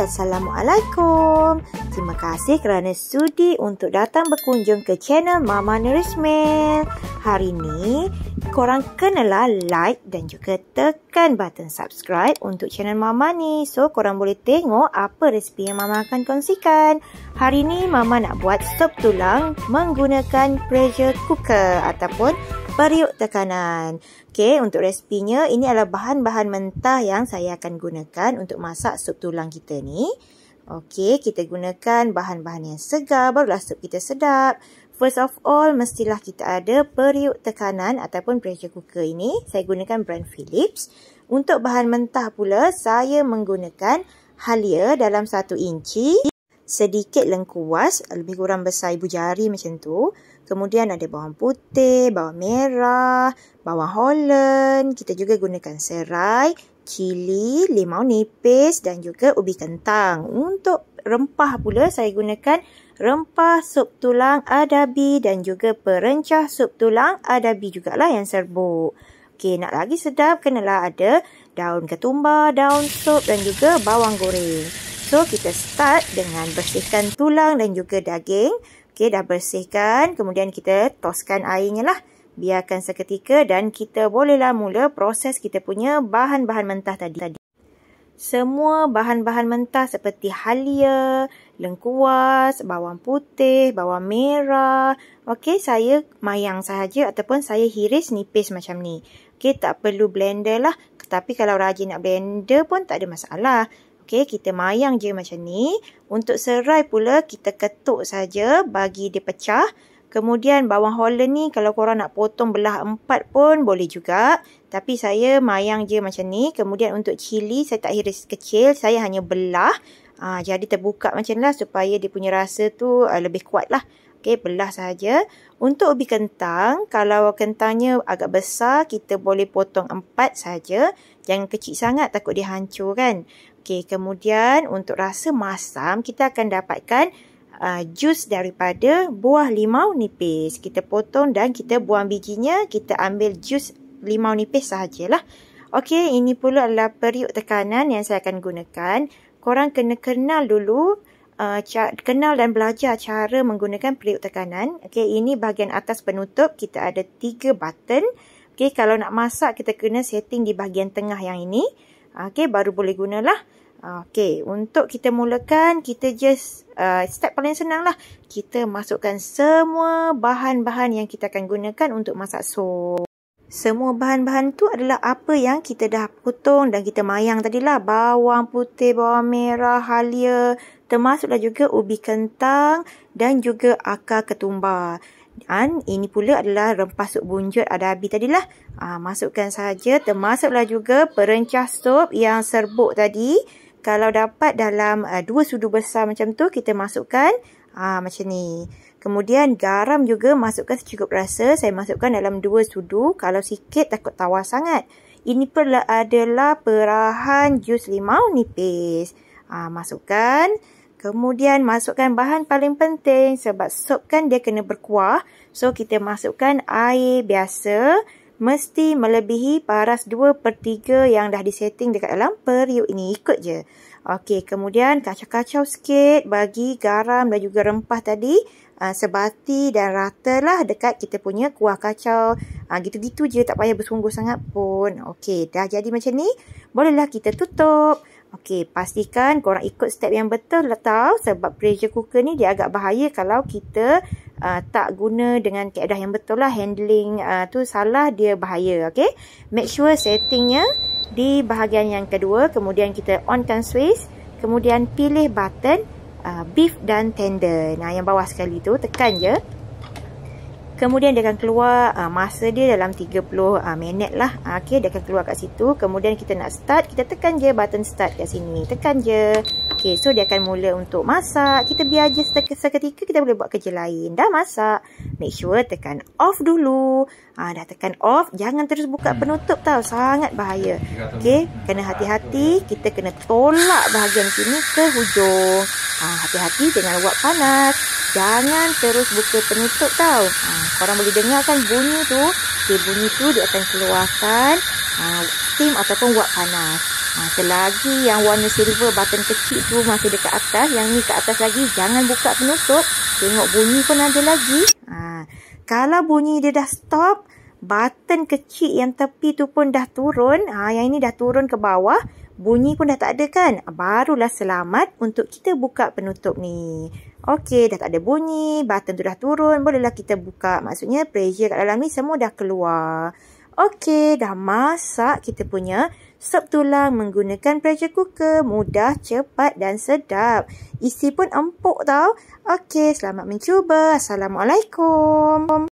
Assalamualaikum. Terima kasih kerana sudi untuk datang berkunjung ke channel Mama Nourishmel. Hari ini, korang kenalah like dan juga tekan button subscribe untuk channel Mama ni. So, korang boleh tengok apa resipi yang Mama akan kongsikan. Hari ini, Mama nak buat sup tulang menggunakan pressure cooker ataupun periuk tekanan. Okey, untuk resepinya, ini adalah bahan-bahan mentah yang saya akan gunakan untuk masak sup tulang kita ni. Okey, kita gunakan bahan-bahan yang segar, barulah sup kita sedap. First of all, mestilah kita ada periuk tekanan ataupun pressure cooker ini. Saya gunakan brand Philips. Untuk bahan mentah pula, saya menggunakan halia dalam 1 inci. Sedikit lengkuas, lebih kurang besar ibu jari macam tu. Kemudian ada bawang putih, bawang merah, bawang Holland. Kita juga gunakan serai, cili, limau nipis dan juga ubi kentang. Untuk rempah pula saya gunakan rempah sup tulang adabi dan juga perencah sup tulang adabi jugalah yang serbuk. Okey, nak lagi sedap kenalah ada daun ketumbar, daun sup dan juga bawang goreng. So, kita start dengan bersihkan tulang dan juga daging. Okey, dah bersihkan. Kemudian kita toskan airnya lah. Biarkan seketika dan kita bolehlah mula proses kita punya bahan-bahan mentah tadi. Semua bahan-bahan mentah seperti halia, lengkuas, bawang putih, bawang merah. Okey, saya mayang sahaja ataupun saya hiris nipis macam ni. Okey, tak perlu blender lah. Tapi kalau rajin nak blender pun tak ada masalah. Okey, kita mayang je macam ni. Untuk serai pula, kita ketuk saja bagi dia pecah. Kemudian bawang Holland ni, kalau korang nak potong belah 4 pun boleh juga. Tapi saya mayang je macam ni. Kemudian untuk cili, saya tak hiris kecil. Saya hanya belah. Jadi terbuka macam ni lah supaya dia punya rasa tu lebih kuat lah. Okey, belah saja. Untuk ubi kentang, kalau kentangnya agak besar, kita boleh potong 4 saja. Jangan kecil sangat, takut dia hancur kan. Okey, kemudian untuk rasa masam, kita akan dapatkan jus daripada buah limau nipis. Kita potong dan kita buang bijinya, kita ambil jus limau nipis sahajalah. Okey, ini pula adalah periuk tekanan yang saya akan gunakan. Korang kena kenal dulu, kenal dan belajar cara menggunakan periuk tekanan. Okey, ini bahagian atas penutup, kita ada 3 button. Okey, kalau nak masak, kita kena setting di bahagian tengah yang ini. Okey, baru boleh gunalah. Okey, untuk kita mulakan, kita just step paling senang lah. Kita masukkan semua bahan-bahan yang kita akan gunakan untuk masak sup. Semua bahan-bahan tu adalah apa yang kita dah potong dan kita mayang tadilah. Bawang putih, bawang merah, halia, termasuklah juga ubi kentang dan juga akar ketumbar. Dan ini pula adalah rempah sup bunjut adabi tadilah. Masukkan saja, termasuklah juga perencah sup yang serbuk tadi. Kalau dapat dalam 2 sudu besar macam tu, kita masukkan macam ni. Kemudian garam juga masukkan secukup rasa. Saya masukkan dalam 2 sudu. Kalau sikit takut tawar sangat. Ini pula adalah perahan jus limau nipis. Masukkan. Kemudian masukkan bahan paling penting sebab sup kan dia kena berkuah. So kita masukkan air biasa. Mesti melebihi paras 2/3 yang dah disetting dekat dalam periuk ini. Ikut je. Okey, kemudian kacau-kacau sikit bagi garam dan juga rempah tadi. Sebati dan ratalah dekat kita punya kuah kacau. Gitu-gitu je, tak payah bersungguh sangat pun. Okey, dah jadi macam ni. Bolehlah kita tutup. Okey, pastikan korang ikut step yang betul lah tau. Sebab pressure cooker ni dia agak bahaya kalau kita tak guna dengan kaedah yang betul lah. Handling tu salah, dia bahaya. Okey, make sure settingnya di bahagian yang kedua. Kemudian kita onkan switch. Kemudian pilih button beef dan tender. Yang bawah sekali tu, tekan je. Kemudian dia akan keluar masa dia dalam 30 minit lah. Okey, dia akan keluar kat situ. Kemudian kita nak start, kita tekan je button start kat sini. Tekan je. Okey, so dia akan mula untuk masak. Kita biar je seketika, kita boleh buat kerja lain. Dah masak. Make sure tekan off dulu. Dah tekan off, jangan terus buka penutup tau. Sangat bahaya. Okey, kena hati-hati. Kita kena tolak bahagian sini ke hujung. Hati-hati dengan wap panas. Jangan terus buka penutup tau. Korang boleh dengar kan bunyi tu. Bunyi tu dia akan keluarkan steam ataupun wap panas. Selagi yang warna silver button kecil tu masih dekat atas, yang ni kat atas lagi, jangan buka penutup. Tengok bunyi pun ada lagi. Kalau bunyi dia dah stop, button kecil yang tepi tu pun dah turun. Yang ini dah turun ke bawah. Bunyi pun dah tak ada kan? Barulah selamat untuk kita buka penutup ni. Okey, dah tak ada bunyi. Button tu dah turun. Bolehlah kita buka. Maksudnya pressure kat dalam ni semua dah keluar. Okey, dah masak kita punya sup tulang menggunakan pressure cooker. Mudah, cepat dan sedap. Isi pun empuk tau. Okey, selamat mencuba. Assalamualaikum.